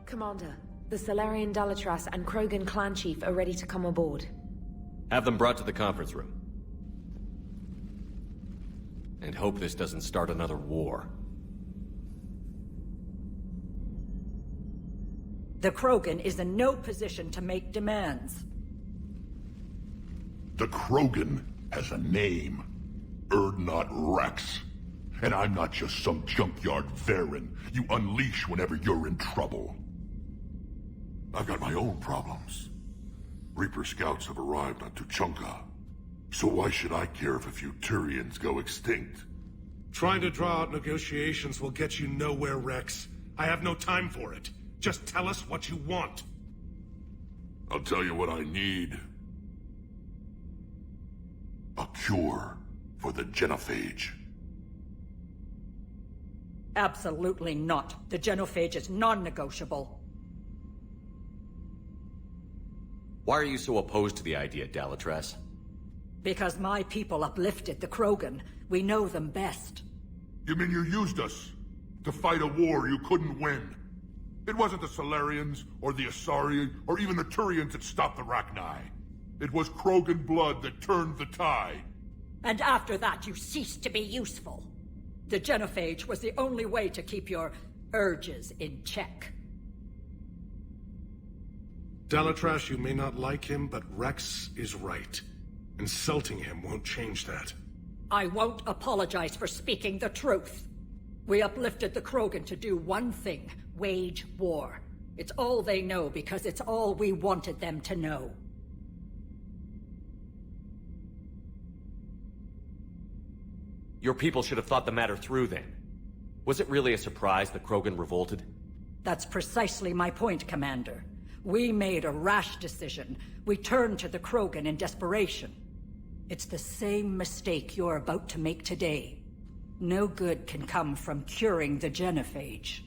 Commander, the Salarian Dalatras and Krogan clan chief are ready to come aboard. Have them brought to the conference room. And hope this doesn't start another war. The Krogan is in no position to make demands. The Krogan has a name. Urdnot Rex. And I'm not just some junkyard Varen you unleash whenever you're in trouble. I've got my own problems. Reaper scouts have arrived on Tuchanka. So why should I care if a few Turians go extinct? Trying to draw out negotiations will get you nowhere, Rex. I have no time for it. Just tell us what you want. I'll tell you what I need. A cure for the genophage. Absolutely not. The genophage is non-negotiable. Why are you so opposed to the idea, Dalatras? Because my people uplifted the Krogan. We know them best. You mean you used us to fight a war you couldn't win? It wasn't the Salarians, or the Asari, or even the Turians that stopped the Rachni. It was Krogan blood that turned the tide. And after that, you ceased to be useful. The genophage was the only way to keep your urges in check. Dalatras, you may not like him, but Rex is right. Insulting him won't change that. I won't apologize for speaking the truth. We uplifted the Krogan to do one thing: wage war. It's all they know because it's all we wanted them to know. Your people should have thought the matter through then. Was it really a surprise the Krogan revolted? That's precisely my point, Commander. We made a rash decision. We turned to the Krogan in desperation. It's the same mistake you're about to make today. No good can come from curing the genophage.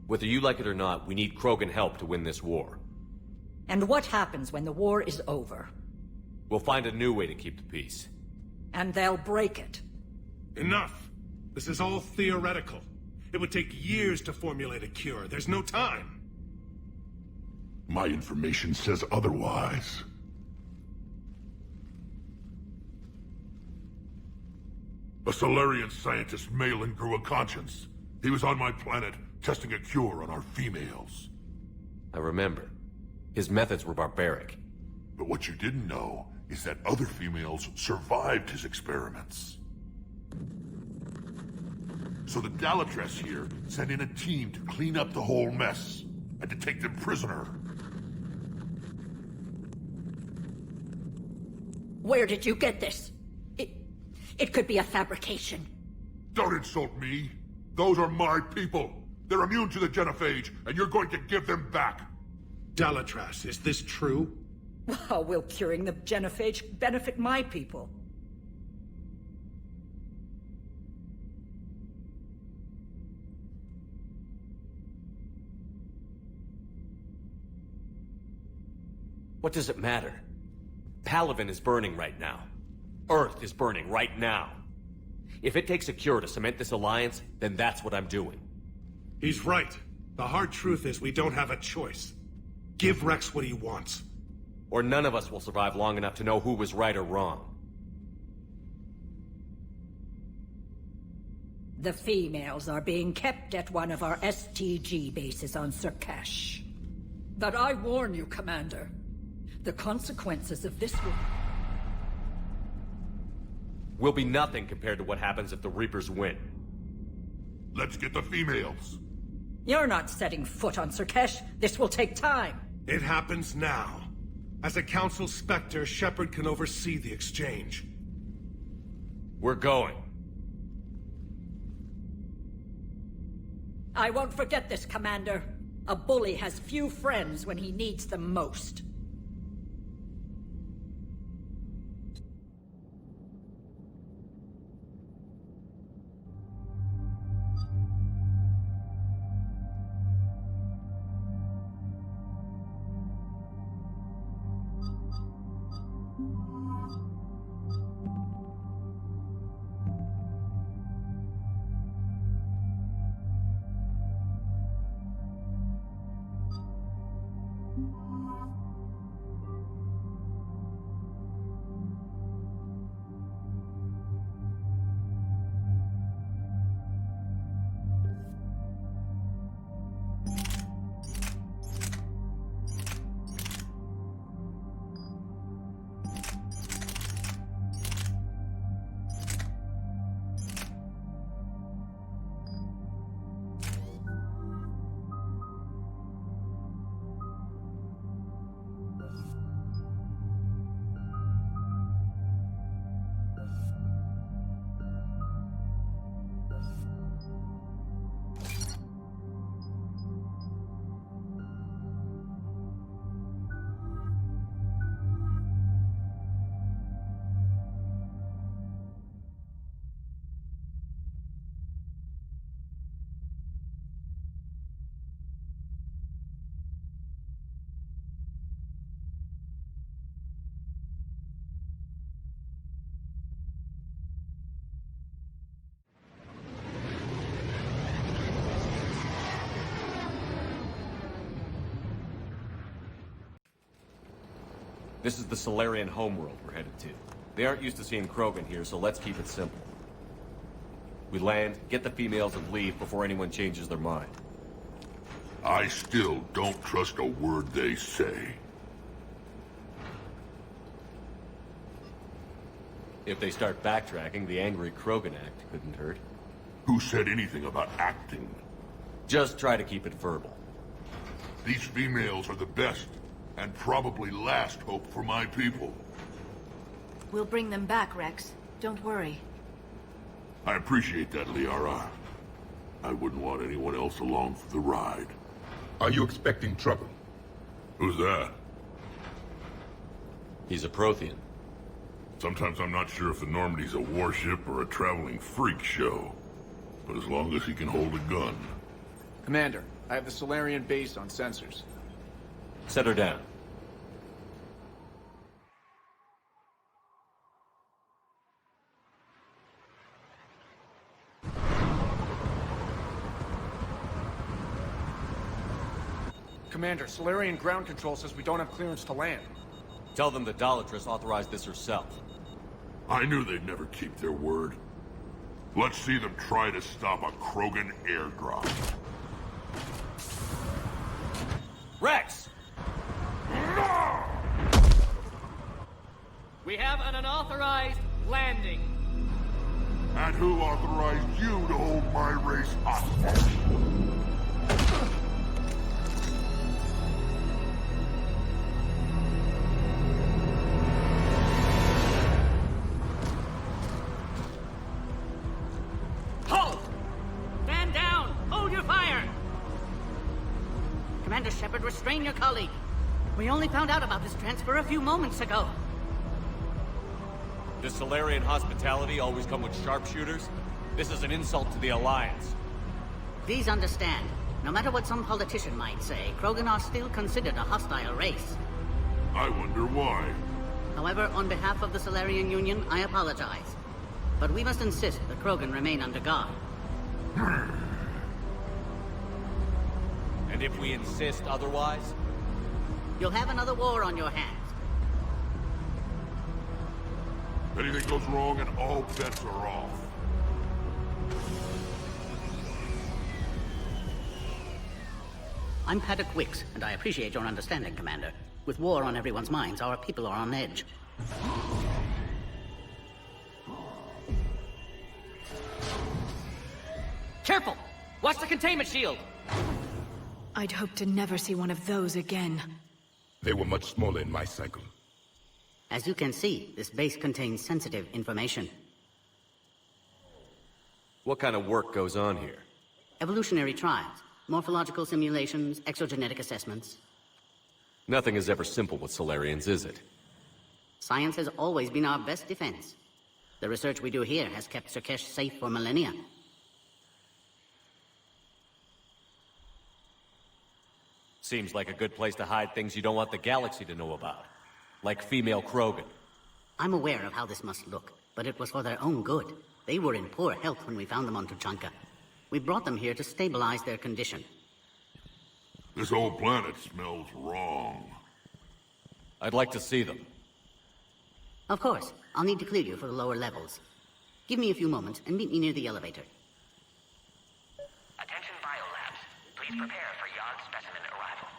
Whether you like it or not, we need Krogan help to win this war. And what happens when the war is over? We'll find a new way to keep the peace. And they'll break it. Enough! This is all theoretical. It would take years to formulate a cure. There's no time. My information says otherwise. A Salarian scientist, Malin, grew a conscience. He was on my planet, testing a cure on our females. I remember. His methods were barbaric. But what you didn't know is that other females survived his experiments. So the Dalatras here sent in a team to clean up the whole mess, and to take them prisoner. Where did you get this? It could be a fabrication. Don't insult me. Those are my people. They're immune to the genophage, and you're going to give them back. Dalatras, is this true? How will curing the genophage benefit my people? What does it matter? Palaven is burning right now. Earth is burning right now. If it takes a cure to cement this alliance, then that's what I'm doing. He's right. The hard truth is we don't have a choice. Give Rex what he wants. Or none of us will survive long enough to know who was right or wrong. The females are being kept at one of our STG bases on Sur'kesh. But I warn you, Commander. The consequences of this will be nothing compared to what happens if the Reapers win. Let's get the females. You're not setting foot on Sur'kesh. This will take time. It happens now. As a Council Spectre, Shepard can oversee the exchange. We're going. I won't forget this, Commander. A bully has few friends when he needs them most. This is the Solarian homeworld we're headed to. They aren't used to seeing Krogan here, so let's keep it simple. We land, get the females, and leave before anyone changes their mind. I still don't trust a word they say. If they start backtracking, the angry Krogan act couldn't hurt. Who said anything about acting? Just try to keep it verbal. These females are the best, and probably last hope for my people. We'll bring them back, Rex. Don't worry. I appreciate that, Liara. I wouldn't want anyone else along for the ride. Are you expecting trouble? Who's that? He's a Prothean. Sometimes I'm not sure if the Normandy's a warship or a traveling freak show. But as long as he can hold a gun. Commander, I have the Solarian base on sensors. Set her down. Commander, Solarian ground control says we don't have clearance to land. Tell them the Dalatrass authorized this herself. I knew they'd never keep their word. Let's see them try to stop a Krogan airdrop. Rex! We have an unauthorized landing. And who authorized you to hold my race hostage? Halt! Stand down! Hold your fire! Commander Shepard, restrain your colleague. We only found out about this transfer a few moments ago. Does Solarian hospitality always come with sharpshooters? This is an insult to the Alliance. Please understand, no matter what some politician might say, Krogan are still considered a hostile race. I wonder why. However, on behalf of the Solarian Union, I apologize. But we must insist that Krogan remain under guard. And if we insist otherwise? You'll have another war on your hands. Anything goes wrong and all bets are off. I'm Paddock Wicks, and I appreciate your understanding, Commander. With war on everyone's minds, our people are on edge. Careful! Watch the containment shield! I'd hope to never see one of those again. They were much smaller in my cycle. As you can see, this base contains sensitive information. What kind of work goes on here? Evolutionary trials, morphological simulations, exogenetic assessments. Nothing is ever simple with Solarians, is it? Science has always been our best defense. The research we do here has kept Sur'kesh safe for millennia. Seems like a good place to hide things you don't want the galaxy to know about. Like female Krogan. I'm aware of how this must look, but it was for their own good. They were in poor health when we found them on Tuchanka. We brought them here to stabilize their condition. This whole planet smells wrong. I'd like to see them. Of course, I'll need to clear you for the lower levels. Give me a few moments and meet me near the elevator. Attention biolabs. Please prepare for yard specimen arrival.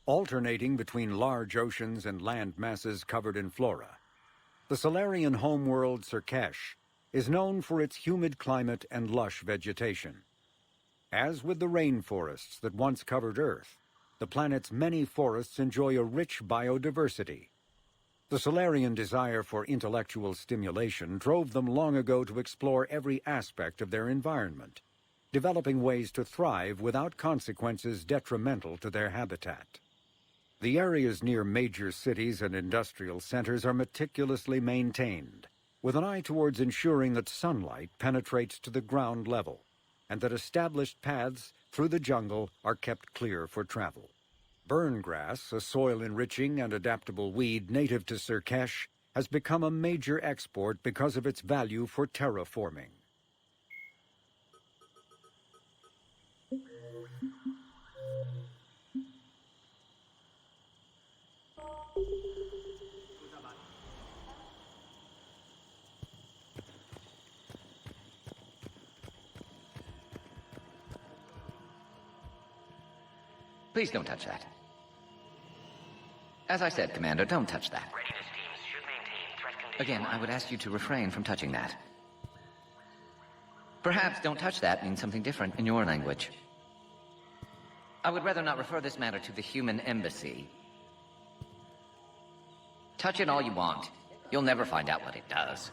Alternating between large oceans and land masses covered in flora, the Solarian homeworld Sur'kesh is known for its humid climate and lush vegetation. As with the rainforests that once covered Earth, the planet's many forests enjoy a rich biodiversity. The Solarian desire for intellectual stimulation drove them long ago to explore every aspect of their environment, developing ways to thrive without consequences detrimental to their habitat. The areas near major cities and industrial centers are meticulously maintained, with an eye towards ensuring that sunlight penetrates to the ground level, and that established paths through the jungle are kept clear for travel. Burngrass, a soil-enriching and adaptable weed native to Sur'kesh, has become a major export because of its value for terraforming. Please don't touch that. As I said, Commander, don't touch that. Readiness teams should maintain threat condition. Again, I would ask you to refrain from touching that. Perhaps "don't touch that" means something different in your language. I would rather not refer this matter to the human embassy. Touch it all you want. You'll never find out what it does.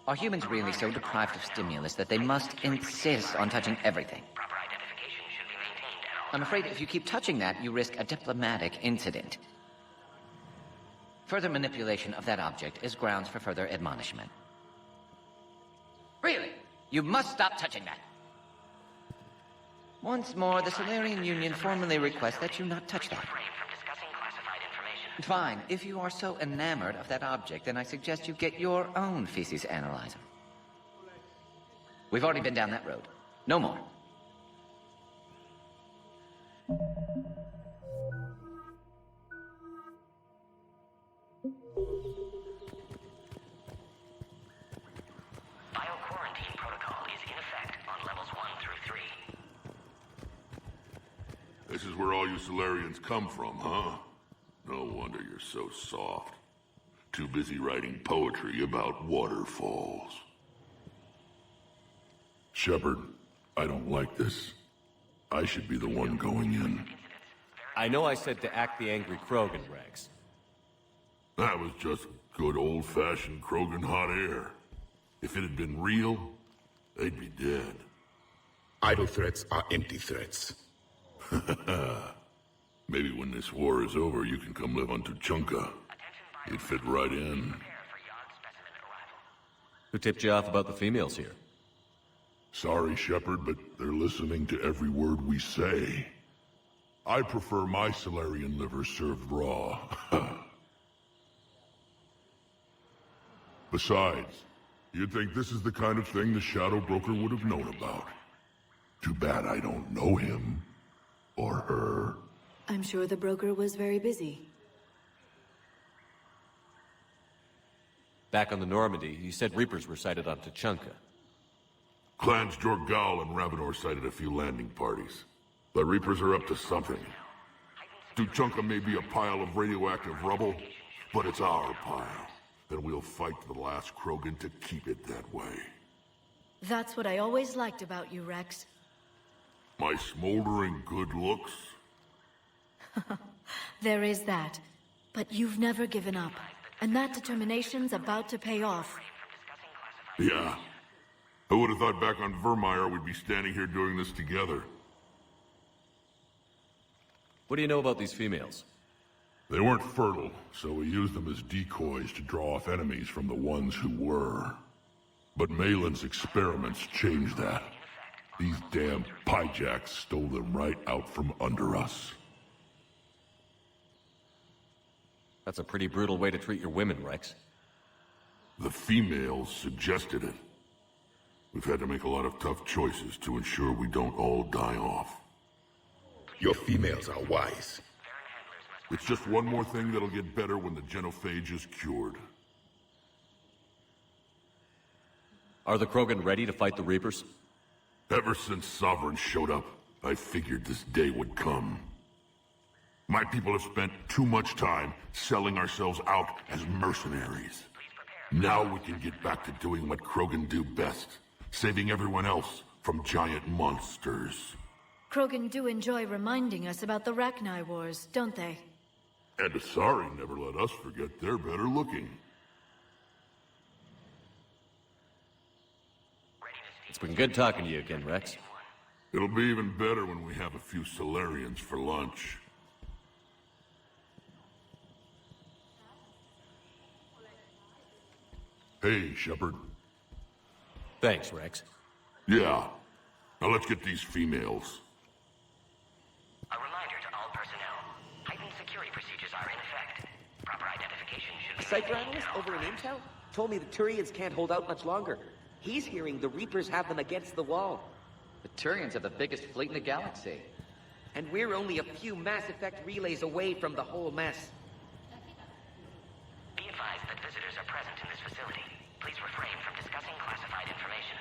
Are humans really so deprived of stimulus that they must insist on touching everything? Proper identification should be maintained at all I'm afraid if you keep touching that, you risk a diplomatic incident. Further manipulation of that object is grounds for further admonishment. Really? You must stop touching that. Once more, the Solarian Union formally requests that you not touch that. refrain from discussing classified information. Fine. If you are so enamored of that object, then I suggest you get your own feces analyzer. We've already been down that road. No more. Bio-quarantine protocol is in effect on levels 1 through 3. This is where all you Solarians come from, huh? No wonder you're so soft. Too busy writing poetry about waterfalls. Shepard, I don't like this. I should be the one going in. I know I said to act the angry Krogan, Rex. That was just good old-fashioned Krogan hot air. If it had been real, they'd be dead. Idle threats are empty threats. Maybe when this war is over, you can come live on Tuchanka. You'd fit right in. Who tipped you off about the females here? Sorry, Shepard, but they're listening to every word we say. I prefer my Solarian liver served raw. Besides, you'd think this is the kind of thing the Shadow Broker would have known about. Too bad I don't know him. Or her. I'm sure the broker was very busy. Back on the Normandy, you said Reapers were sighted on Tuchanka. Clans Jorgal and Ravenor sighted a few landing parties. The Reapers are up to something. Tuchanka may be a pile of radioactive rubble, but it's our pile. And we'll fight to the last Krogan to keep it that way. That's what I always liked about you, Rex. My smoldering good looks? There is that. But you've never given up. And that determination's about to pay off. Yeah. Who would have thought back on Vermeer we'd be standing here doing this together? What do you know about these females? They weren't fertile, so we used them as decoys to draw off enemies from the ones who were. But Malin's experiments changed that. These damn pyjacks stole them right out from under us. That's a pretty brutal way to treat your women, Rex. The females suggested it. We've had to make a lot of tough choices to ensure we don't all die off. Your females are wise. It's just one more thing that'll get better when the genophage is cured. Are the Krogan ready to fight the Reapers? Ever since Sovereign showed up, I figured this day would come. My people have spent too much time selling ourselves out as mercenaries. Now we can get back to doing what Krogan do best, saving everyone else from giant monsters. Krogan do enjoy reminding us about the Rachni Wars, don't they? And Asari never let us forget they're better looking. It's been good talking to you again, Rex. It'll be even better when we have a few Solarians for lunch. Hey, Shepard. Thanks, Rex. Yeah. Now let's get these females. A reminder to all personnel. Heightened security procedures are in effect. Proper identification should be... A Cypher analyst over in Intel told me the Turians can't hold out much longer. He's hearing the Reapers have them against the wall. The Turians have the biggest fleet in the galaxy. And we're only a few Mass Effect relays away from the whole mess. Be advised that visitors are present in this facility. Please refrain from discussing classified information.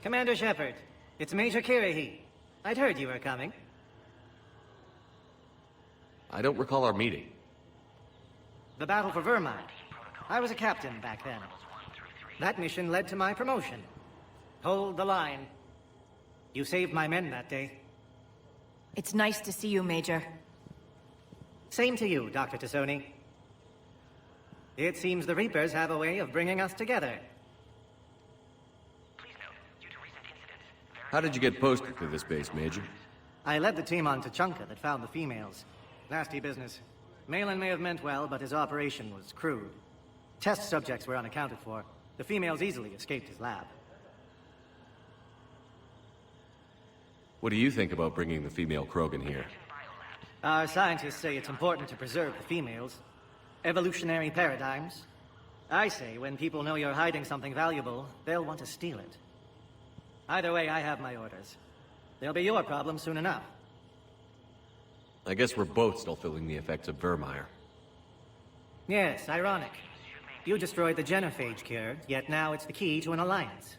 Commander Shepard, it's Major Kirahi. I'd heard you were coming. I don't recall our meeting. The battle for Vermine. I was a captain back then. That mission led to my promotion. Hold the line. You saved my men that day. It's nice to see you, Major. Same to you, Dr. Tassoni. It seems the Reapers have a way of bringing us together. How did you get posted to this base, Major? I led the team on Tuchanka that found the females. Nasty business. Malin may have meant well, but his operation was crude. Test subjects were unaccounted for. The females easily escaped his lab. What do you think about bringing the female Krogan here? Our scientists say it's important to preserve the females. Evolutionary paradigms. I say when people know you're hiding something valuable, they'll want to steal it. Either way, I have my orders. They'll be your problem soon enough. I guess we're both still feeling the effects of Vermeer. Yes, ironic. You destroyed the genophage cure, yet now it's the key to an alliance.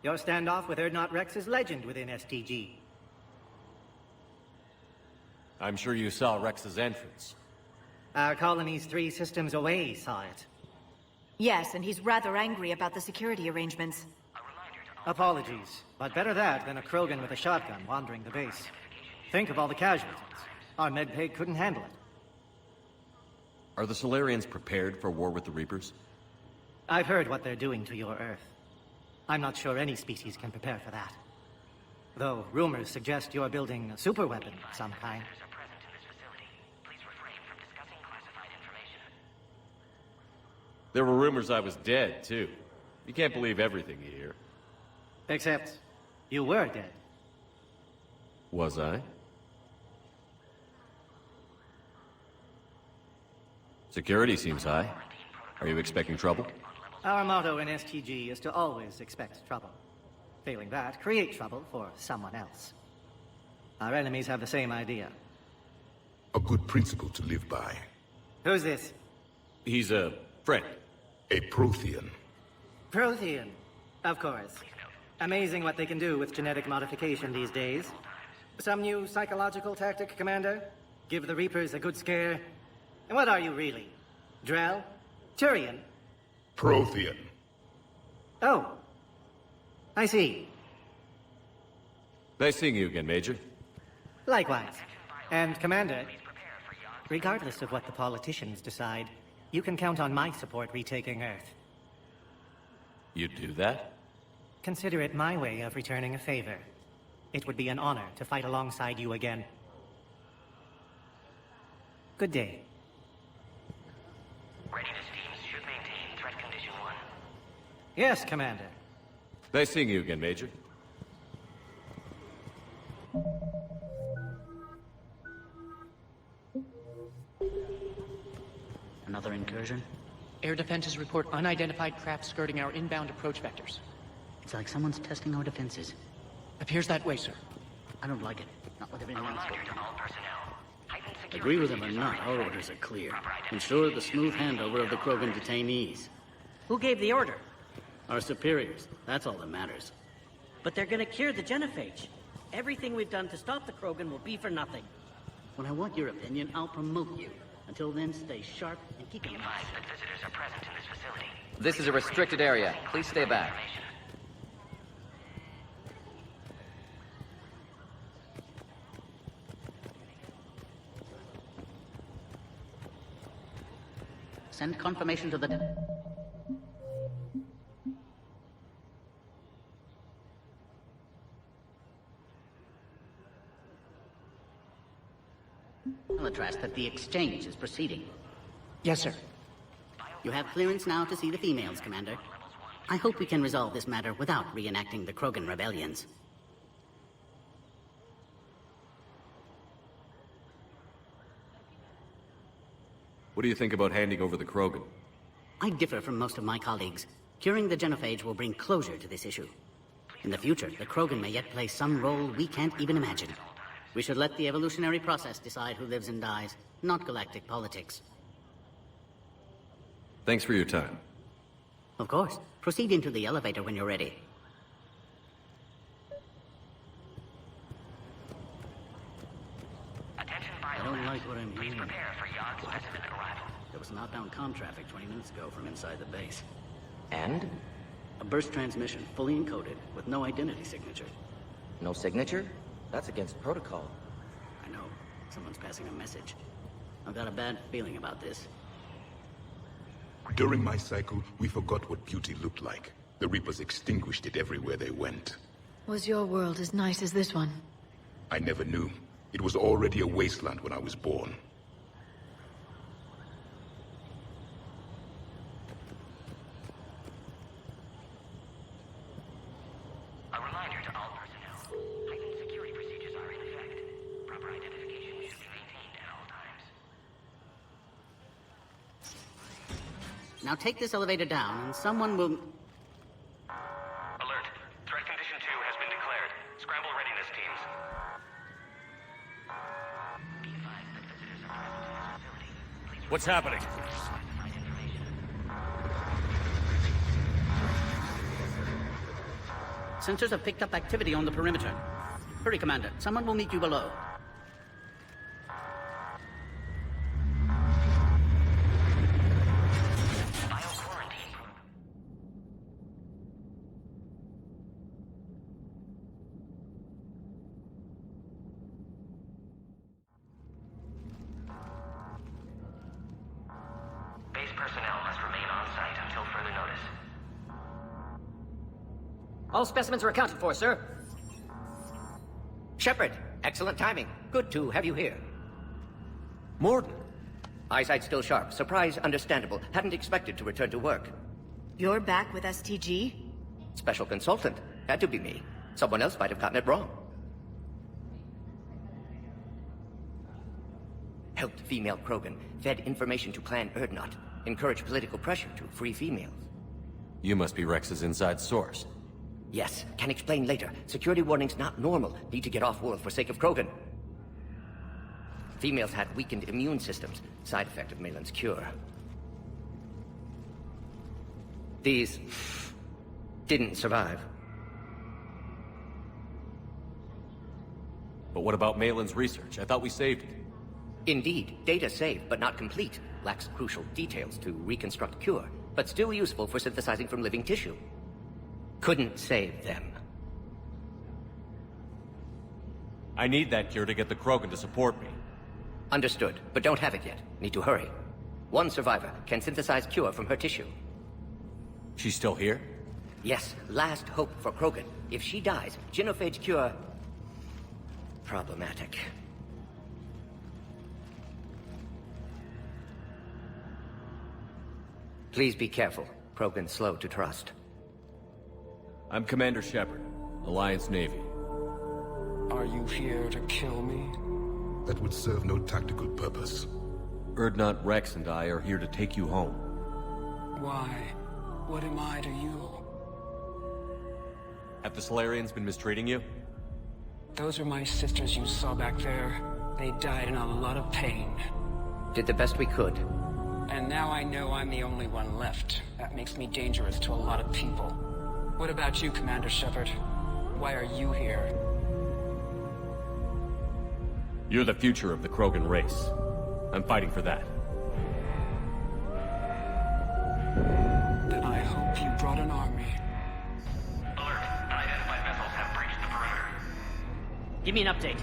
Your standoff with Urdnot Rex is legend within STG. I'm sure you saw Rex's entrance. Our colony's 3 systems away saw it. Yes, and he's rather angry about the security arrangements. Apologies, but better that than a Krogan with a shotgun wandering the base. Think of all the casualties. Our medpay couldn't handle it. Are the Solarians prepared for war with the Reapers? I've heard what they're doing to your Earth. I'm not sure any species can prepare for that. Though rumors suggest you're building a superweapon of some kind. There were rumors I was dead, too. You can't believe everything you hear. Except, you were dead. Was I? Security seems high. Are you expecting trouble? Our motto in STG is to always expect trouble. Failing that, create trouble for someone else. Our enemies have the same idea. A good principle to live by. Who's this? He's a friend. A Prothean. Prothean. Of course. Amazing what they can do with genetic modification these days. Some new psychological tactic, Commander? Give the Reapers a good scare? And what are you really? Drell? Turian? Prothean. Oh. I see. Nice seeing you again, Major. Likewise. And Commander, regardless of what the politicians decide, you can count on my support retaking Earth. You'd do that? Consider it my way of returning a favor. It would be an honor to fight alongside you again. Good day. Readiness teams should maintain threat condition 1. Yes, Commander. Nice seeing you again, Major. Another incursion? Air defenses report unidentified craft skirting our inbound approach vectors. It's like someone's testing our defenses. Appears that way, sir. I don't like it. Not with everything else going on. All personnel. Heightened security Agree with them or not, our orders are clear. Ensure the smooth handover of the Krogan detainees. Who gave the order? Our superiors. That's all that matters. But they're gonna cure the genophage. Everything we've done to stop the Krogan will be for nothing. When I want your opinion, I'll promote you. Until then, stay sharp and keep your advised that visitors are present in this facility. This is a restricted area. Please stay back. Send confirmation to the... I'll address that the exchange is proceeding. Yes, sir. You have clearance now to see the females, Commander. I hope we can resolve this matter without reenacting the Krogan rebellions. What do you think about handing over the Krogan? I differ from most of my colleagues. Curing the genophage will bring closure to this issue. In the future, the Krogan may yet play some role we can't even imagine. We should let the evolutionary process decide who lives and dies, not galactic politics. Thanks for your time. Of course. Proceed into the elevator when you're ready. I don't like what I'm hearing. Please prepare for yacht specimen arrival. There was an outbound comm traffic 20 minutes ago from inside the base. And? A burst transmission, fully encoded, with no identity signature. No signature? That's against protocol. I know. Someone's passing a message. I've got a bad feeling about this. During my cycle, we forgot what beauty looked like. The Reapers extinguished it everywhere they went. Was your world as nice as this one? I never knew. It was already a wasteland when I was born. A reminder to all personnel. Heightened security procedures are in effect. Proper identification should be maintained at all times. Now take this elevator down, and someone will... Alert. Threat condition 2 has been declared. Scramble readiness teams. Be advised that visitors are present in this facility. Please What's happening? Sensors have picked up activity on the perimeter. Hurry, Commander. Someone will meet you below. All specimens are accounted for, sir. Shepard, excellent timing. Good to have you here. Morden. Eyesight still sharp. Surprise understandable. Hadn't expected to return to work. You're back with STG? Special consultant. Had to be me. Someone else might have gotten it wrong. Helped female Krogan. Fed information to Clan Urdnot. Encouraged political pressure to free females. You must be Rex's inside source. Yes, can explain later. Security warnings not normal. Need to get off-world for sake of Krogan. Females had weakened immune systems. Side effect of Malin's cure. These didn't survive. But what about Malin's research? I thought we saved it. Indeed, data saved, but not complete. Lacks crucial details to reconstruct cure, but still useful for synthesizing from living tissue. Couldn't save them. I need that cure to get the Krogan to support me. Understood, but don't have it yet. Need to hurry. One survivor can synthesize cure from her tissue. She's still here? Yes, last hope for Krogan. If she dies, genophage cure... problematic. Please be careful. Krogan's slow to trust. I'm Commander Shepard, Alliance Navy. Are you here to kill me? That would serve no tactical purpose. Urdnot, Rex, and I are here to take you home. Why? What am I to you? Have the Solarians been mistreating you? Those are my sisters you saw back there. They died in a lot of pain. Did the best we could. And now I know I'm the only one left. That makes me dangerous to a lot of people. What about you, Commander Shepard? Why are you here? You're the future of the Krogan race. I'm fighting for that. Then I hope you brought an army. Alert. Unidentified vessels have breached the perimeter. Give me an update.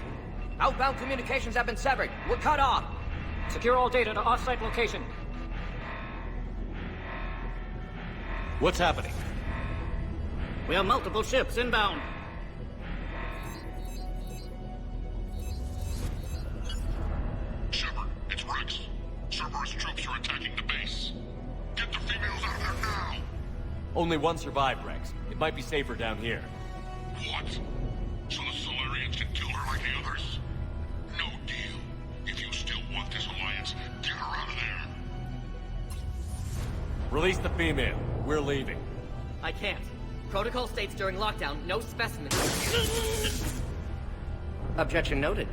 Outbound communications have been severed. We're cut off. Secure all data to off-site location. What's happening? We have multiple ships inbound. Shepard, it's Rex. Cerberus troops are attacking the base. Get the females out of there now! Only one survived, Rex. It might be safer down here. What? So the Solarians can kill her like the others? No deal. If you still want this alliance, get her out of there. Release the female. We're leaving. I can't. Protocol states during lockdown, no specimens. Objection noted.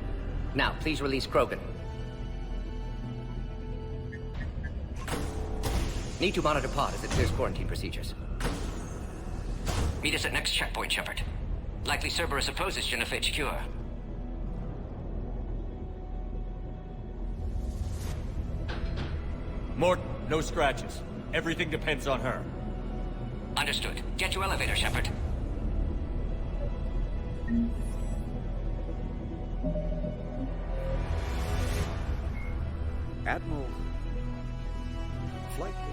Now, please release Krogan. Need to monitor pod as it clears quarantine procedures. Meet us at next checkpoint, Shepard. Likely Cerberus opposes genophage cure. Morton, no scratches. Everything depends on her. Understood. Get to elevator, Shepard. Admiral...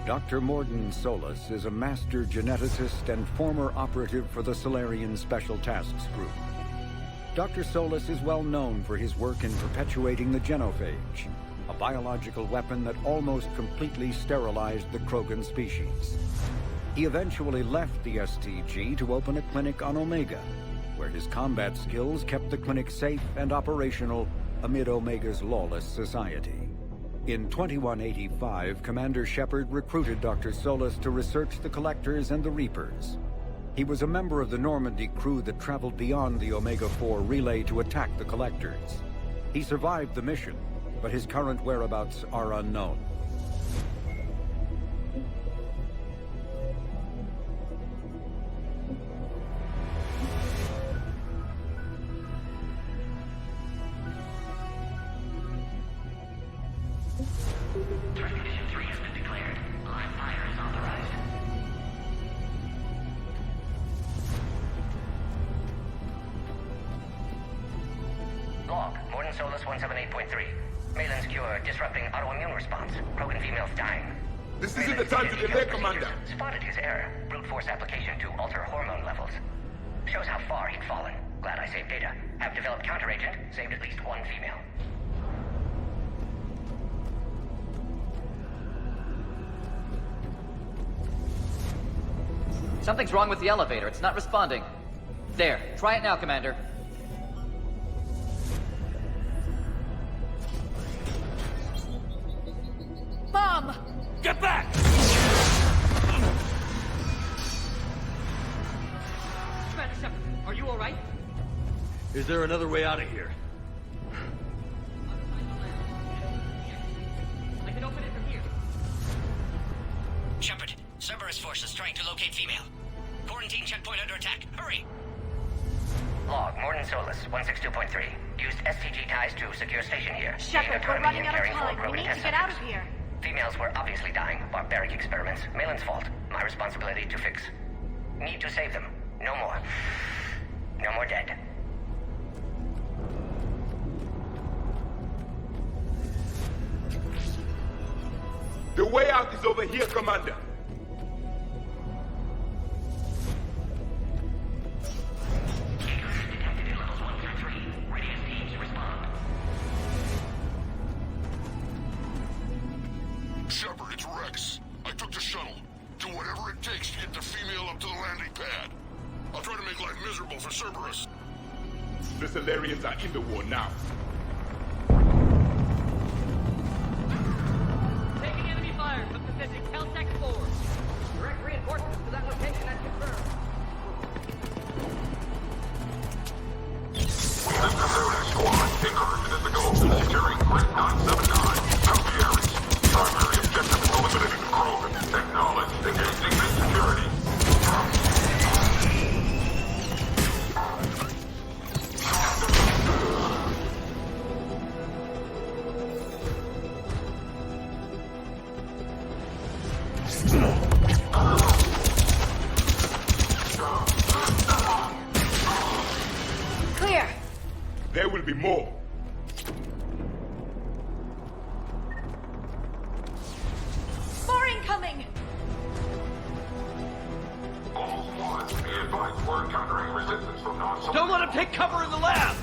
Dr. Morden Solus is a master geneticist and former operative for the Solarian Special Tasks Group. Dr. Solus is well known for his work in perpetuating the genophage, a biological weapon that almost completely sterilized the Krogan species. He eventually left the STG to open a clinic on Omega, where his combat skills kept the clinic safe and operational amid Omega's lawless society. In 2185, Commander Shepard recruited Dr. Solus to research the Collectors and the Reapers. He was a member of the Normandy crew that traveled beyond the Omega-4 relay to attack the Collectors. He survived the mission, but his current whereabouts are unknown. Threat condition 3 has been declared. Live fire is authorized. Log, Morden Solus 178.3. Malin's cure disrupting autoimmune response. Krogan females dying. This isn't the time to delay, Commander. Spotted his error. Brute force application to alter hormone levels. Shows how far he'd fallen. Glad I saved data. Have developed counteragent, saved at least one female. Something's wrong with the elevator. It's not responding. There. Try it now, Commander. Mom! Get back! Commander Shepard, are you alright? Is there another way out of here? I can open it from here. Shepard, Cerberus forces trying to locate female. Quarantine checkpoint under attack. Hurry! Log, Morden Solus, 162.3. Used STG ties to secure station here. Shepard, we're running out of time. We need to get out of here. Females were obviously dying. Barbaric experiments. Malin's fault. My responsibility to fix. Need to save them. No more. No more dead. The way out is over here, Commander. Shepard, it's Rex. I took the shuttle. Do whatever it takes to get the female up to the landing pad. I'll try to make life miserable for Cerberus. The Solarians are in the war now. Taking enemy fire from Pacific Caltech 4. Direct reinforcements to that location as confirmed. Squad, take courage as the goal. Securing Grid 979. Calcaries. Primary objective is eliminating the Krogan. Acknowledge. Engaging mid-security. Clear! There will be more. More incoming! All squads, be advised we're encountering resistance from non-soldiers. Don't let him take cover in the lab!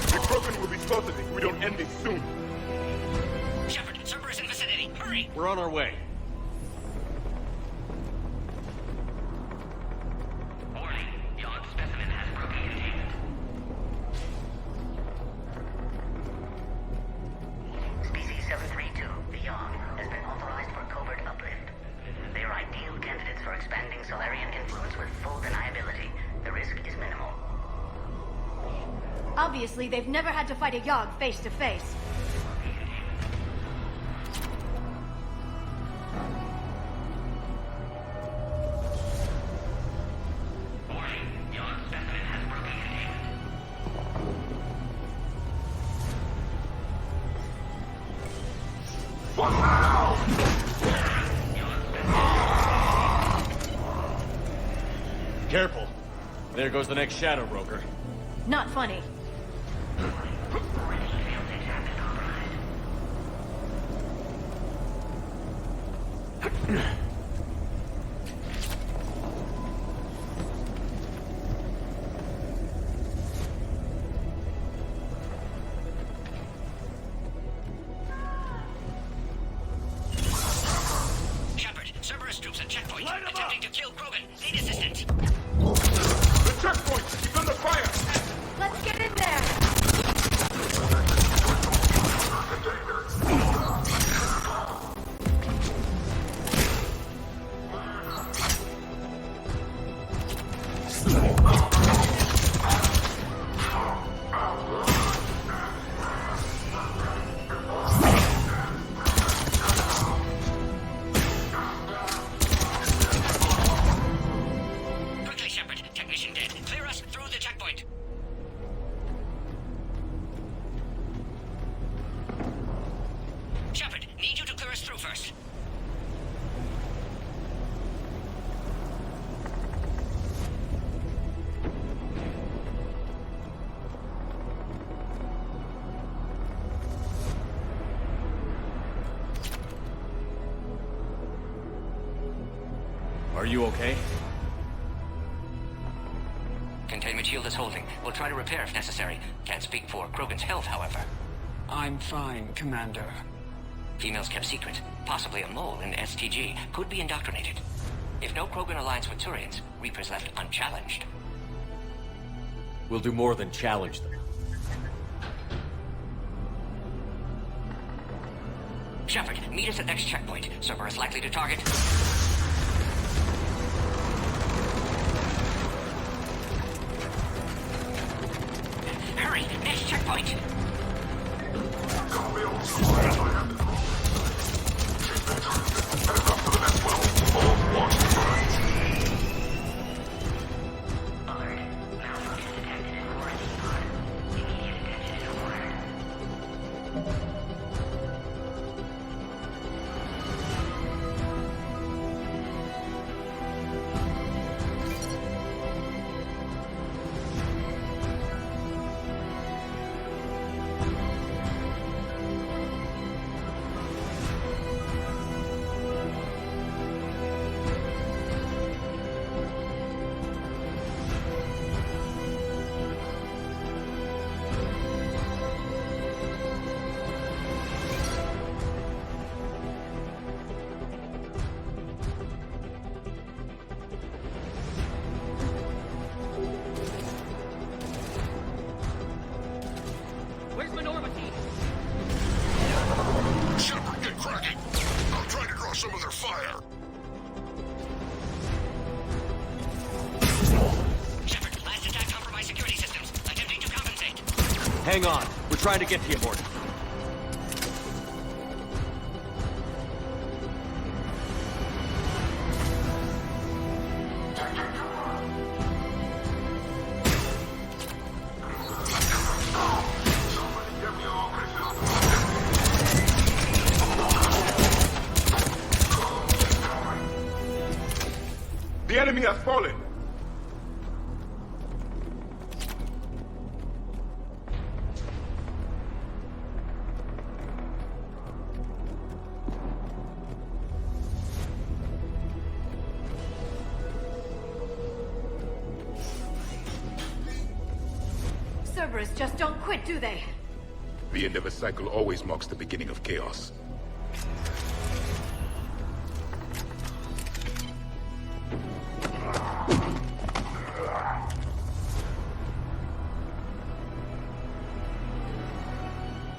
The Krogan will be spotted if we don't end it soon. Shepard, Cerberus in vicinity. Hurry! We're on our way. Warning, John specimen has propagated. Species 732, the Yog, has been authorized for covert uplift. They are ideal candidates for expanding Solarian influence with full deniability. The risk is minimal. Obviously, they've never had to fight a Yogg face to face. Warning, John specimen has propagated. What now? Careful. There goes the next Shadow Broker. Not funny. Shepard, Cerberus troops at checkpoint. Attempting to kill Krogan. Need assistance. The checkpoint! He's under fire! Let's get in there! Are you okay? Containment shield is holding. We'll try to repair if necessary. Can't speak for Krogan's health, however. I'm fine, Commander. Females kept secret. Possibly a mole in STG. Could be indoctrinated. If no Krogan aligns with Turians, Reapers left unchallenged. We'll do more than challenge them. Shepard, meet us at next checkpoint. Cerberus likely to target. Hurry, next checkpoint. Where's my Norma team? Shepard, get cracking! I'll try to draw some of their fire. Shepard, last attack compromised security systems. Attempting to compensate. Hang on. We're trying to get to you, Morton. The enemy has fallen! Cerberus just don't quit, do they? The end of a cycle always marks the beginning of chaos.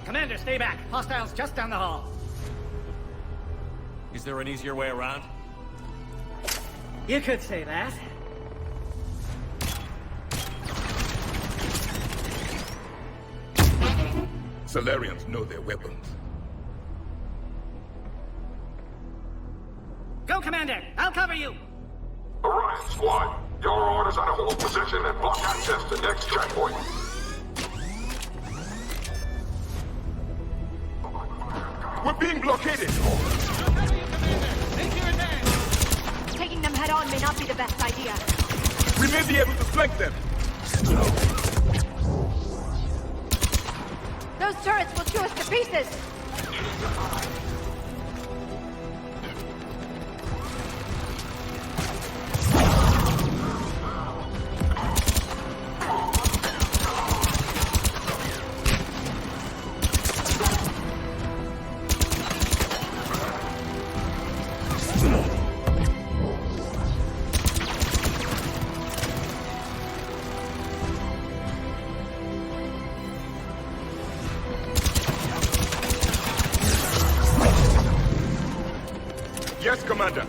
Commander, stay back. Hostiles just down the hall. Is there an easier way around? You could say that. Salarians know their weapons. Go, Commander! I'll cover you! Orion Squad, your orders are to hold position and block access to next checkpoint. We're being blockaded! Taking them head on may not be the best idea. We may be able to flank them! Those turrets will chew us to pieces! Yes, Commander.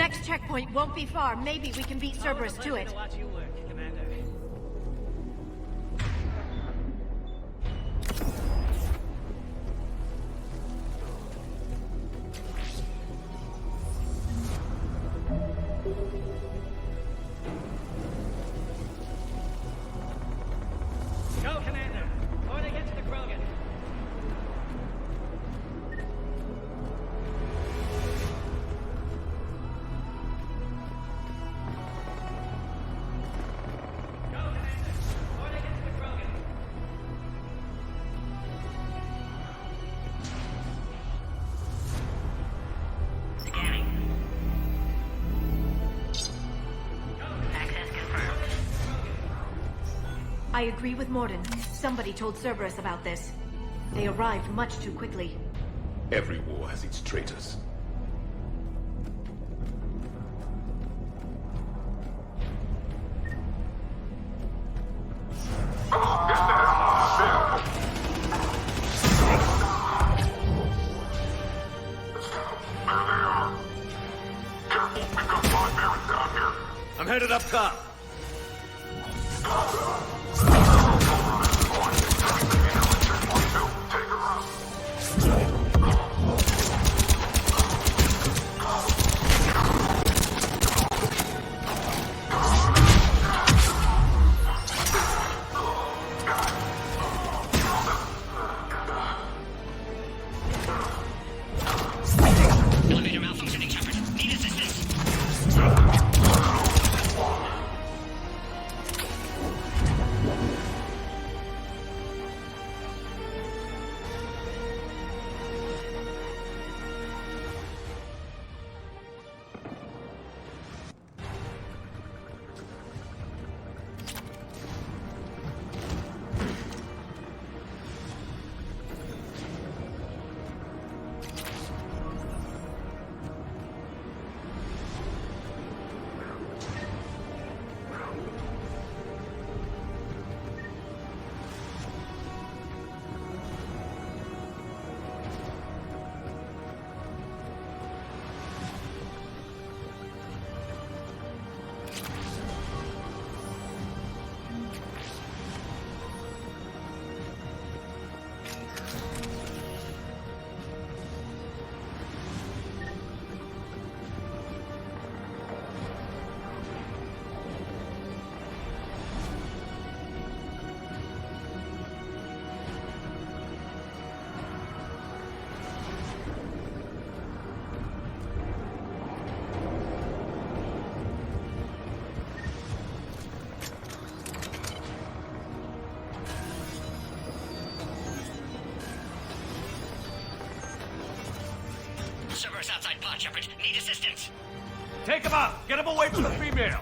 next checkpoint won't be far. Maybe we can beat Cerberus to it. Watch you work, Commander. Go, Commander! Before they get to the Krogan. I agree with Morden. Somebody told Cerberus about this. They arrived much too quickly. Every war has its traitors. I'm headed up top. Elevator malfunctioning, Shepard. Need assistance. Cerberus outside pod, Shepard. Need assistance. Take him out! Get him away from the female!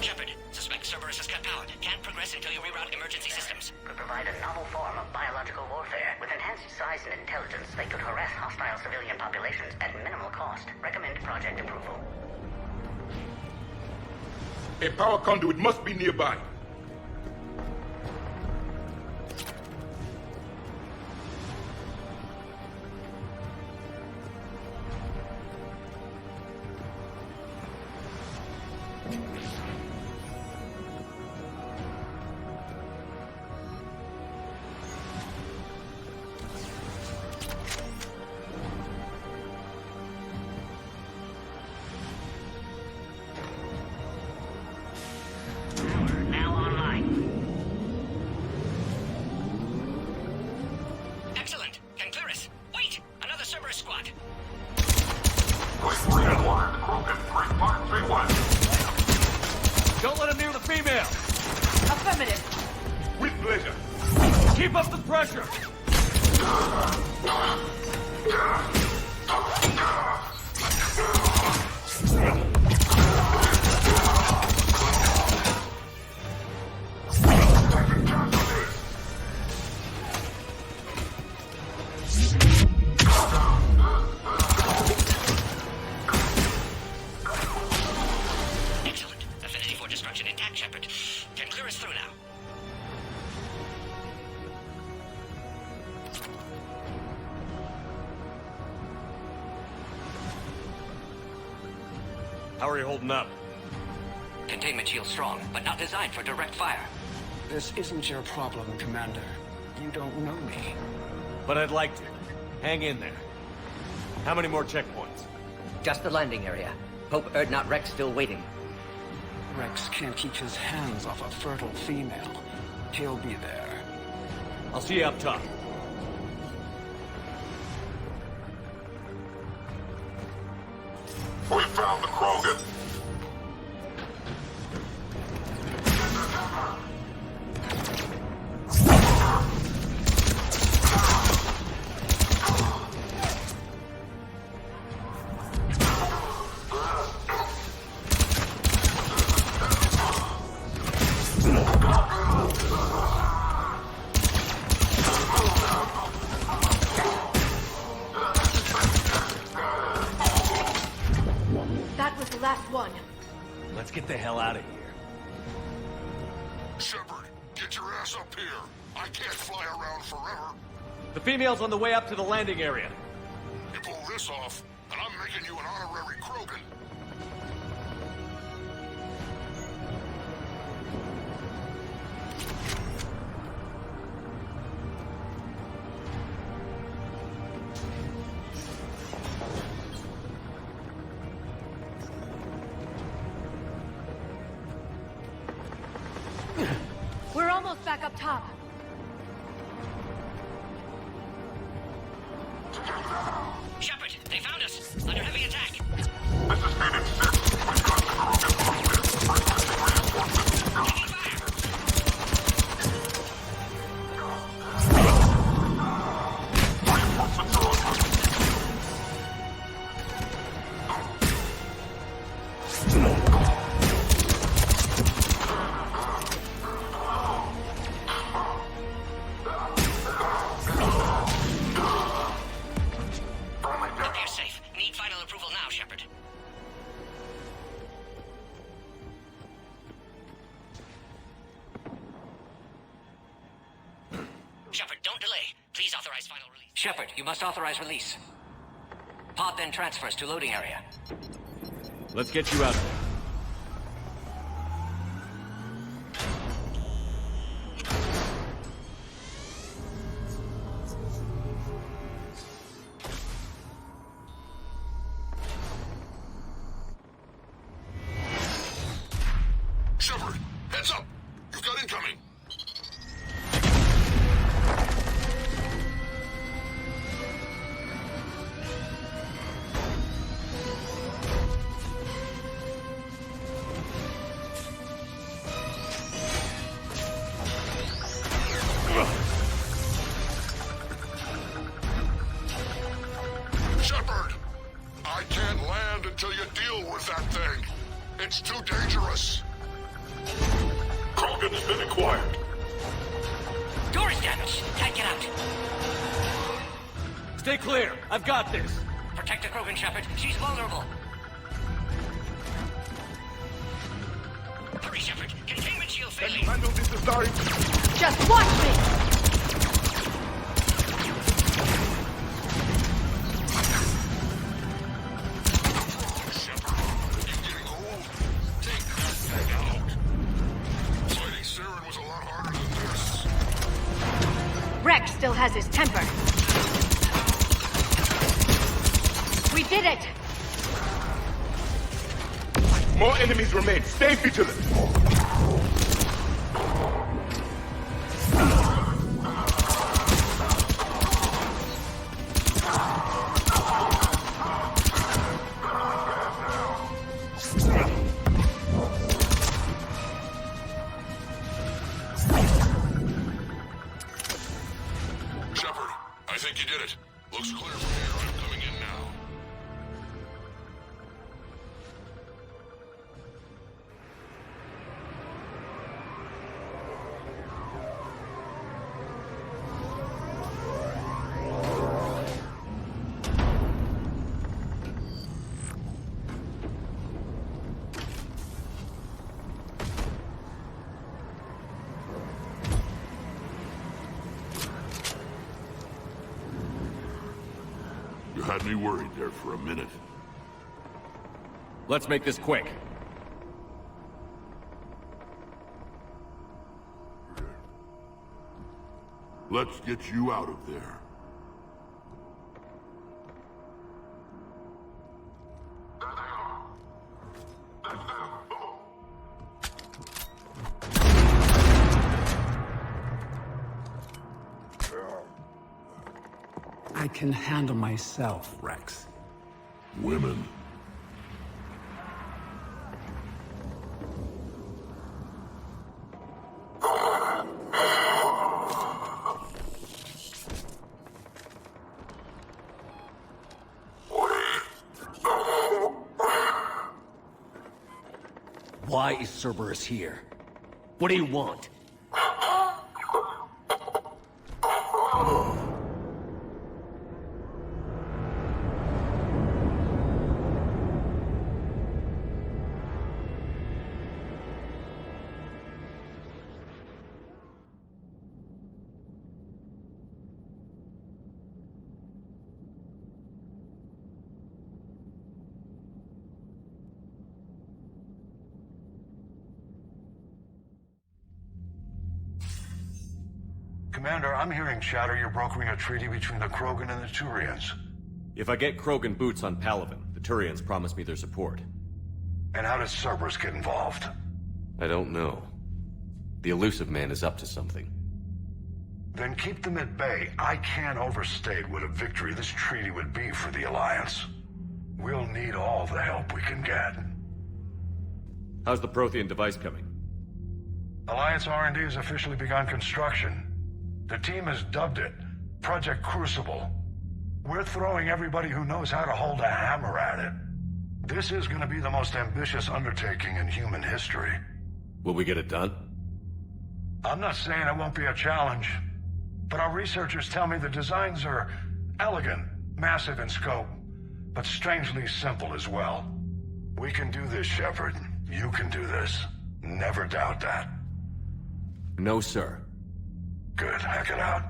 Shepard, suspect Cerberus has cut power. Can't progress until you reroute emergency systems. Could provide a novel form of biological warfare. With enhanced size and intelligence, they could harass hostile civilian populations at minimal cost. Recommend project approval. A power conduit must be nearby. Now online. Excellent. Can clear us. Wait! Another Cerberus squad. Don't let him near the female! Affirmative. With pleasure. Keep up the pressure! How are you holding up? Containment shield strong, but not designed for direct fire. This isn't your problem, Commander. You don't know me. But I'd like to. Hang in there. How many more checkpoints? Just the landing area. Hope Erdnot Rex still waiting. Rex can't keep his hands off a fertile female. He'll be there. I'll see you up top. We found the Krogan! Let's get the hell out of here. Shepard, get your ass up here. I can't fly around forever. The female's on the way up to the landing area. You pull this off, and I'm making you an honorary Krogan. We're almost back up top. Shepard, they found us. Under heavy attack. This is Phoenix 6. We've got the Krogan wounded. Requesting reinforcements. Taking fire. Reinforcements are on route. Appears safe. Need final approval now, Shepard. Shepard, don't delay. Please authorize final release. Shepard, you must authorize release. Pod then transfers to loading area. Let's get you out there. Shepard, heads up! You've got incoming! Shepard! I can't land until you deal with that thing. It's too dangerous. Krogan has been acquired. Door is damaged. Can't get out. Stay clear. I've got this. Protect the Krogan, Shepard. She's vulnerable. Hurry, Shepard. Containment shield failing. Handle this is starting. Just watch me! Shepard, you're getting old. Take that thing out. Fighting Saren was a lot harder than this. Rex still has his temper. We did it! More enemies remain. Stay vigilant. Looks clear from here. I'm coming in now. You had me worried there for a minute. Let's make this quick. Let's get you out of there. I can handle myself, Rex. Women. Why is Cerberus here? What do you want? Commander, I'm hearing chatter you're brokering a treaty between the Krogan and the Turians. If I get Krogan boots on Palaven, the Turians promise me their support. And how does Cerberus get involved? I don't know. The elusive man is up to something. Then keep them at bay. I can't overstate what a victory this treaty would be for the Alliance. We'll need all the help we can get. How's the Prothean device coming? Alliance R&D has officially begun construction. The team has dubbed it Project Crucible. We're throwing everybody who knows how to hold a hammer at it. This is going to be the most ambitious undertaking in human history. Will we get it done? I'm not saying it won't be a challenge, but our researchers tell me the designs are elegant, massive in scope, but strangely simple as well. We can do this, Shepard. You can do this. Never doubt that. No, sir. Good. Hack it out.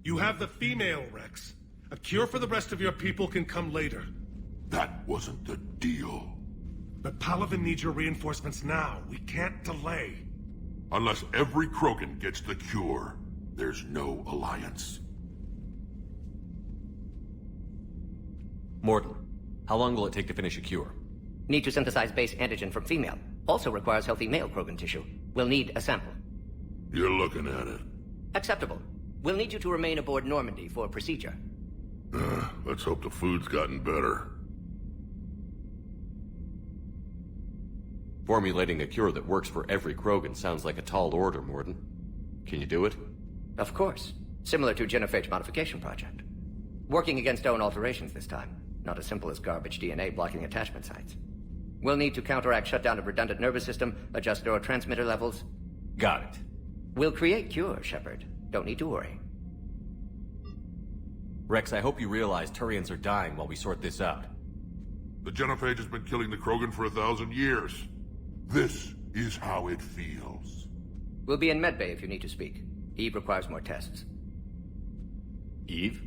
You have the female, Rex. A cure for the rest of your people can come later. That wasn't the deal. But Palaven needs your reinforcements now. We can't delay. Unless every Krogan gets the cure, there's no alliance. Mordin, how long will it take to finish a cure? Need to synthesize base antigen from female. Also requires healthy male Krogan tissue. We'll need a sample. You're looking at it. Acceptable. We'll need you to remain aboard Normandy for procedure. Let's hope the food's gotten better. Formulating a cure that works for every Krogan sounds like a tall order, Mordin. Can you do it? Of course. Similar to Genophage Modification Project. Working against own alterations this time. Not as simple as garbage DNA blocking attachment sites. We'll need to counteract shutdown of redundant nervous system, adjust neurotransmitter levels. Got it. We'll create cure, Shepard. Don't need to worry. Rex, I hope you realize Turians are dying while we sort this out. The Genophage has been killing the Krogan for 1,000 years. This is how it feels. We'll be in medbay if you need to speak. Eve requires more tests. Eve?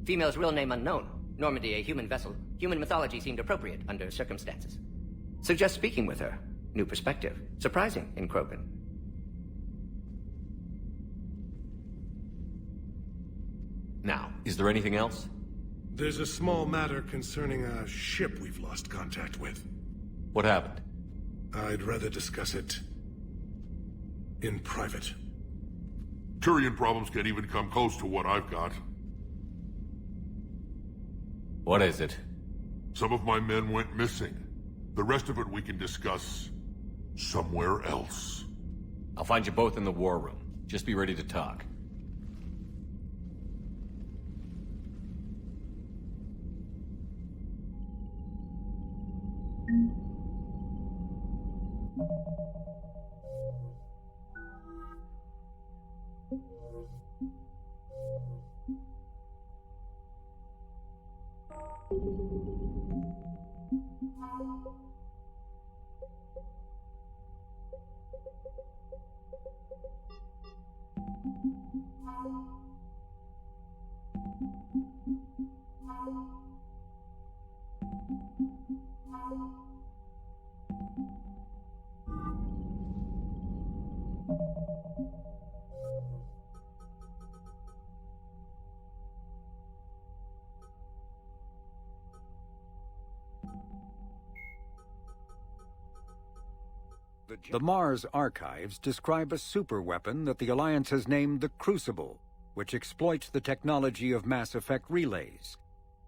Female's real name unknown. Normandy, a human vessel. Human mythology seemed appropriate under circumstances. Suggest speaking with her. New perspective. Surprising in Krogan. Now, is there anything else? There's a small matter concerning a ship we've lost contact with. What happened? I'd rather discuss it in private. Turian problems can't even come close to what I've got. What is it? Some of my men went missing. The rest of it we can discuss somewhere else. I'll find you both in the war room. Just be ready to talk. The Mars archives describe a superweapon that the Alliance has named the Crucible, which exploits the technology of Mass Effect relays.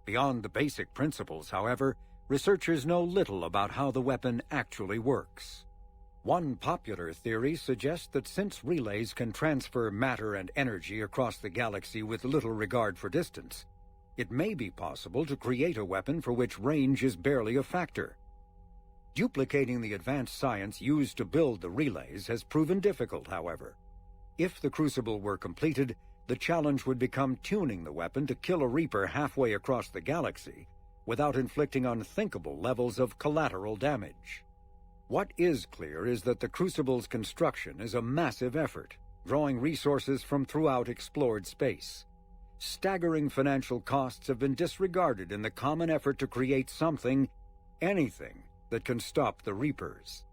Beyond the basic principles, however, researchers know little about how the weapon actually works. One popular theory suggests that since relays can transfer matter and energy across the galaxy with little regard for distance, it may be possible to create a weapon for which range is barely a factor. Duplicating the advanced science used to build the relays has proven difficult, however. If the Crucible were completed, the challenge would become tuning the weapon to kill a Reaper halfway across the galaxy without inflicting unthinkable levels of collateral damage. What is clear is that the Crucible's construction is a massive effort, drawing resources from throughout explored space. Staggering financial costs have been disregarded in the common effort to create something, anything, that can stop the Reapers.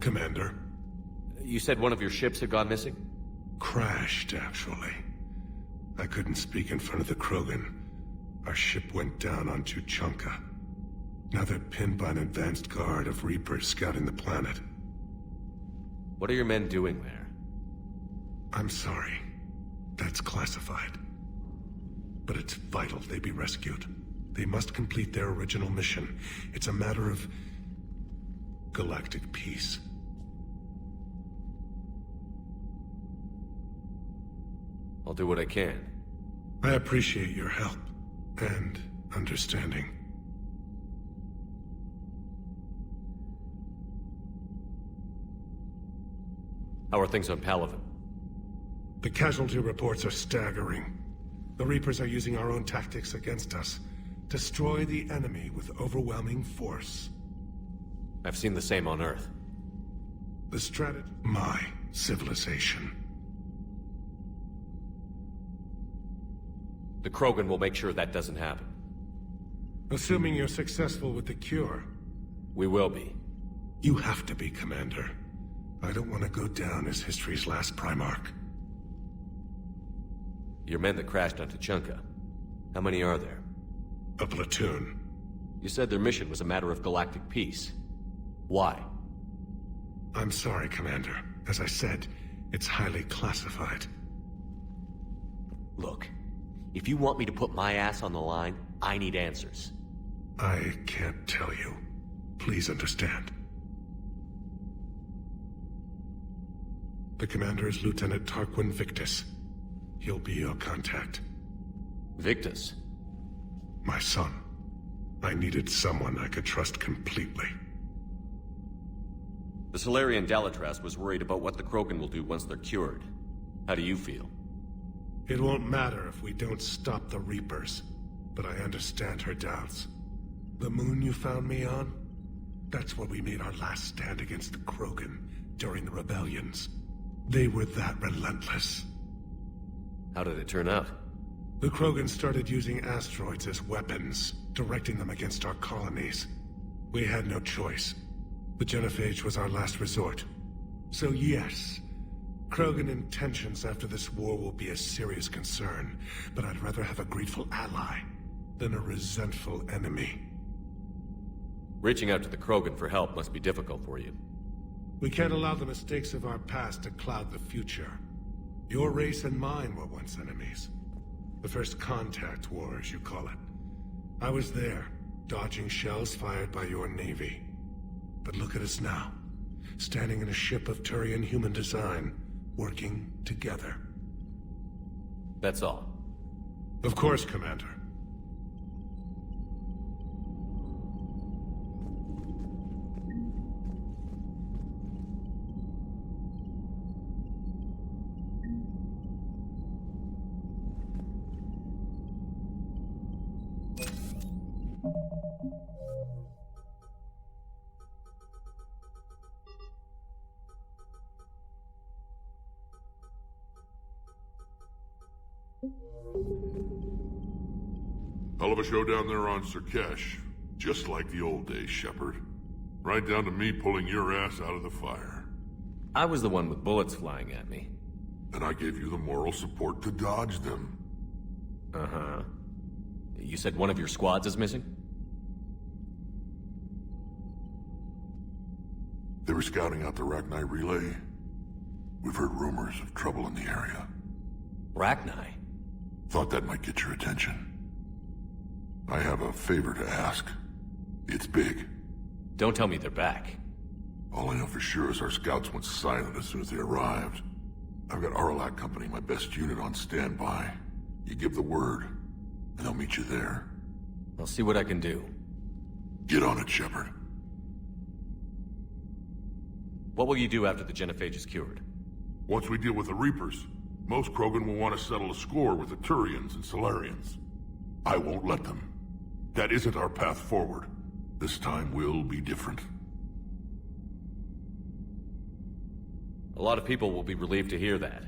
Commander. You said one of your ships had gone missing? Crashed, actually. I couldn't speak in front of the Krogan. Our ship went down on Tuchanka. Now they're pinned by an advanced guard of Reapers scouting the planet. What are your men doing there? I'm sorry. That's classified. But it's vital they be rescued. They must complete their original mission. It's a matter of galactic peace. I'll do what I can. I appreciate your help and understanding. How are things on Palaven? The casualty reports are staggering. The Reapers are using our own tactics against us. Destroy the enemy with overwhelming force. I've seen the same on Earth. The strategy... My civilization. The Krogan will make sure that doesn't happen. Assuming you're successful with the cure. We will be. You have to be, Commander. I don't want to go down as history's last Primarch. Your men that crashed on Tuchanka. How many are there? A platoon. You said their mission was a matter of galactic peace. Why? I'm sorry, Commander. As I said, it's highly classified. Look, if you want me to put my ass on the line, I need answers. I can't tell you. Please understand. The commander is Lieutenant Tarquin Victus. He'll be your contact. Victus? My son. I needed someone I could trust completely. The Solarian Dalatras was worried about what the Krogan will do once they're cured. How do you feel? It won't matter if we don't stop the Reapers, but I understand her doubts. The moon you found me on? That's where we made our last stand against the Krogan during the rebellions. They were that relentless. How did it turn out? The Krogan started using asteroids as weapons, directing them against our colonies. We had no choice. The genophage was our last resort. So yes, Krogan intentions after this war will be a serious concern, but I'd rather have a grateful ally than a resentful enemy. Reaching out to the Krogan for help must be difficult for you. We can't allow the mistakes of our past to cloud the future. Your race and mine were once enemies. The first contact war, as you call it. I was there, dodging shells fired by your navy. But look at us now, standing in a ship of Turian human design, working together. That's all. Of course, Commander. Hell of a show down there on Sur'kesh. Just like the old days, Shepard. Right down to me pulling your ass out of the fire. I was the one with bullets flying at me. And I gave you the moral support to dodge them. Uh-huh. You said one of your squads is missing? They were scouting out the Rachni relay. We've heard rumors of trouble in the area. Rachni? Thought that might get your attention. I have a favor to ask. It's big. Don't tell me they're back. All I know for sure is our scouts went silent as soon as they arrived. I've got Aralak Company, my best unit, on standby. You give the word, and I'll meet you there. I'll see what I can do. Get on it, Shepard. What will you do after the genophage is cured? Once we deal with the Reapers, most Krogan will want to settle a score with the Turians and Solarians. I won't let them. That isn't our path forward. This time will be different. A lot of people will be relieved to hear that.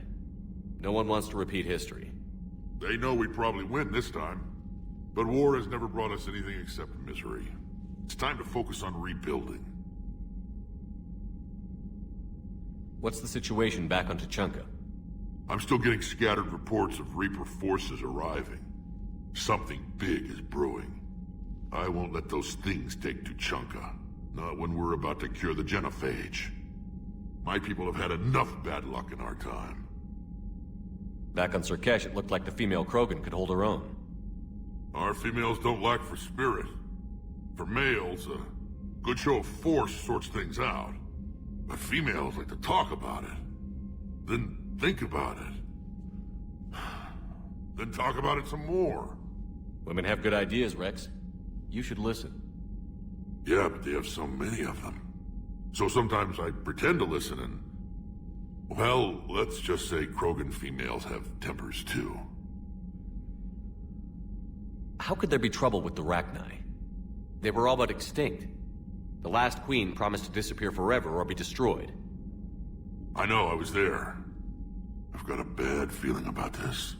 No one wants to repeat history. They know we'd probably win this time. But war has never brought us anything except misery. It's time to focus on rebuilding. What's the situation back on Tuchanka? I'm still getting scattered reports of Reaper forces arriving. Something big is brewing. I won't let those things take Tuchanka. Not when we're about to cure the genophage. My people have had enough bad luck in our time. Back on Sur'kesh, it looked like the female Krogan could hold her own. Our females don't lack for spirit. For males, a good show of force sorts things out. But females like to talk about it. Then think about it. Then talk about it some more. Women have good ideas, Rex. You should listen. Yeah, but they have so many of them. So sometimes I pretend to listen and... Well, let's just say Krogan females have tempers too. How could there be trouble with the Rachni? They were all but extinct. The last queen promised to disappear forever or be destroyed. I know, I was there. I've got a bad feeling about this.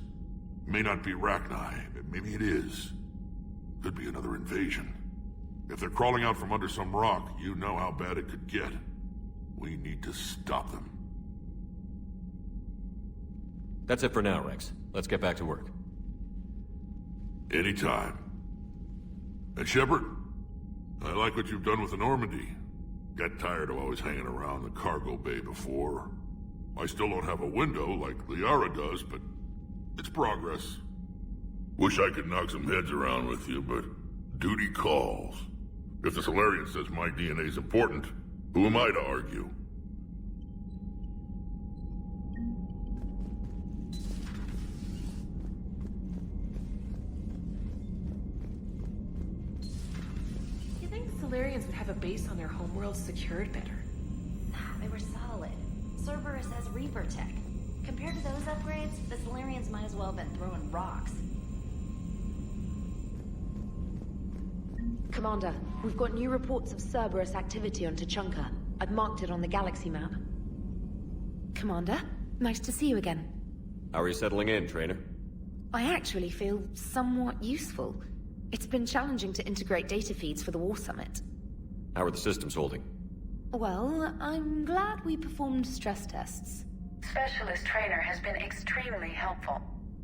May not be Rachni, but maybe it is. Could be another invasion. If they're crawling out from under some rock, you know how bad it could get. We need to stop them. That's it for now, Rex. Let's get back to work. Anytime. And Shepard, I like what you've done with the Normandy. Got tired of always hanging around the cargo bay before. I still don't have a window like Liara does, but it's progress. Wish I could knock some heads around with you, but duty calls. If the Solarian says my DNA's important, who am I to argue? You think the Solarians would have a base on their homeworld secured better? Nah, they were solid. Cerberus has Reaper tech. Compared to those upgrades, the Solarians might as well have been throwing rocks. Commander, we've got new reports of Cerberus activity on Tuchanka. I've marked it on the galaxy map. Commander, nice to see you again. How are you settling in, Trainer? I actually feel somewhat useful. It's been challenging to integrate data feeds for the War Summit. How are the systems holding? Well, I'm glad we performed stress tests. Specialist Trainer has been extremely helpful.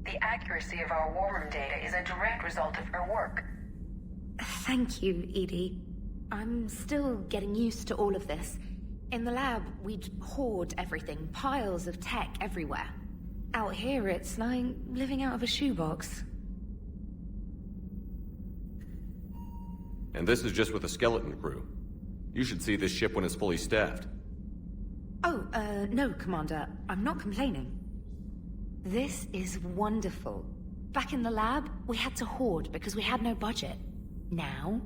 The accuracy of our war room data is a direct result of her work. Thank you, Edie. I'm still getting used to all of this. In the lab, we'd hoard everything, piles of tech everywhere. Out here, it's like living out of a shoebox. And this is just with a skeleton crew. You should see this ship when it's fully staffed. Oh, no, Commander. I'm not complaining. This is wonderful. Back in the lab, we had to hoard because we had no budget. Now,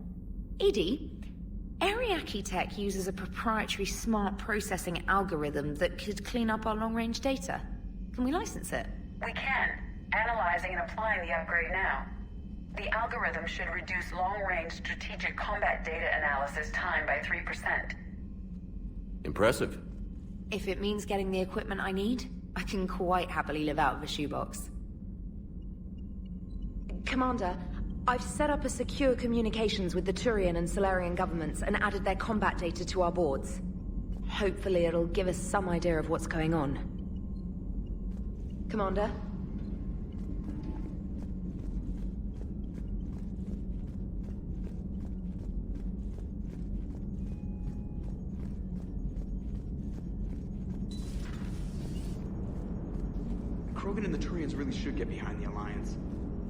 Edie, Ariake Tech uses a proprietary smart processing algorithm that could clean up our long-range data. Can we license it? We can. Analyzing and applying the upgrade now. The algorithm should reduce long-range strategic combat data analysis time by 3%. Impressive. If it means getting the equipment I need, I can quite happily live out of a shoebox. Commander, I've set up a secure communications with the Turian and Solarian governments and added their combat data to our boards. Hopefully it'll give us some idea of what's going on. Commander? Krogan and the Turians really should get behind the Alliance.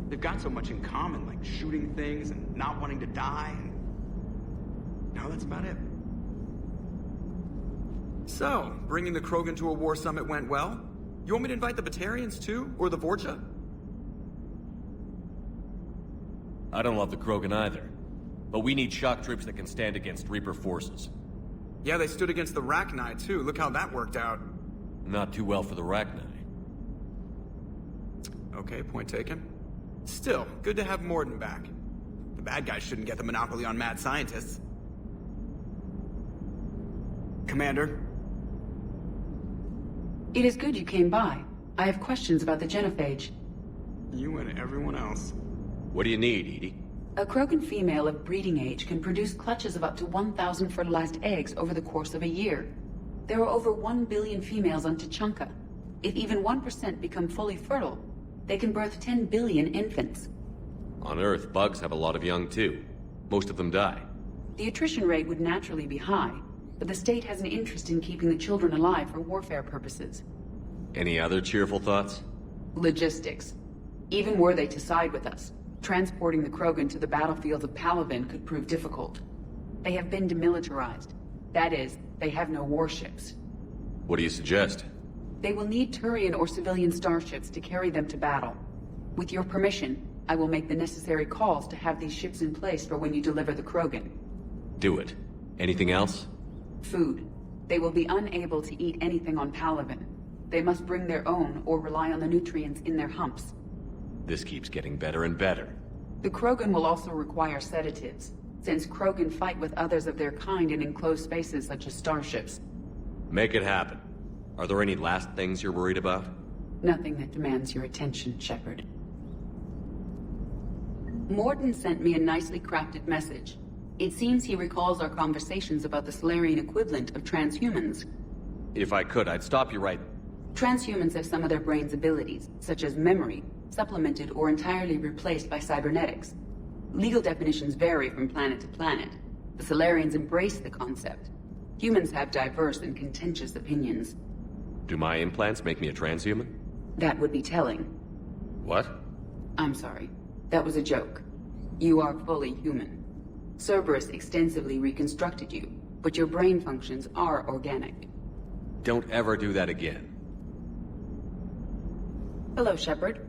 They've got so much in common, like shooting things and not wanting to die. Now that's about it. So, bringing the Krogan to a war summit went well? You want me to invite the Batarians too? Or the Vorcha? I don't love the Krogan either. But we need shock troops that can stand against Reaper forces. Yeah, they stood against the Rachni too. Look how that worked out. Not too well for the Rachni. Okay, point taken. Still, good to have Morden back. The bad guys shouldn't get the monopoly on mad scientists. Commander? It is good you came by. I have questions about the genophage. You and everyone else. What do you need, Edie? A Krogan female of breeding age can produce clutches of up to 1,000 fertilized eggs over the course of a year. There are over 1 billion females on Tuchanka. If even 1% become fully fertile, they can birth 10 billion infants. On Earth, bugs have a lot of young too. Most of them die. The attrition rate would naturally be high, but the state has an interest in keeping the children alive for warfare purposes. Any other cheerful thoughts? Logistics. Even were they to side with us, transporting the Krogan to the battlefields of Palaven could prove difficult. They have been demilitarized. That is, they have no warships. What do you suggest? They will need Turian or civilian starships to carry them to battle. With your permission, I will make the necessary calls to have these ships in place for when you deliver the Krogan. Do it. Anything else? Food. They will be unable to eat anything on Palaven. They must bring their own or rely on the nutrients in their humps. This keeps getting better and better. The Krogan will also require sedatives, since Krogan fight with others of their kind in enclosed spaces such as starships. Make it happen. Are there any last things you're worried about? Nothing that demands your attention, Shepard. Morden sent me a nicely crafted message. It seems he recalls our conversations about the Solarian equivalent of transhumans. If I could, I'd stop you right... Transhumans have some of their brain's abilities, such as memory, supplemented or entirely replaced by cybernetics. Legal definitions vary from planet to planet. The Solarians embrace the concept. Humans have diverse and contentious opinions. Do my implants make me a transhuman? That would be telling. What? I'm sorry. That was a joke. You are fully human. Cerberus extensively reconstructed you, but your brain functions are organic. Don't ever do that again. Hello, Shepard.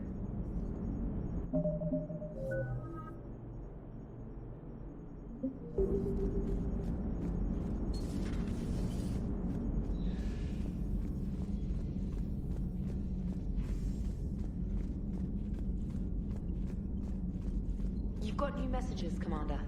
You've got new messages, Commander.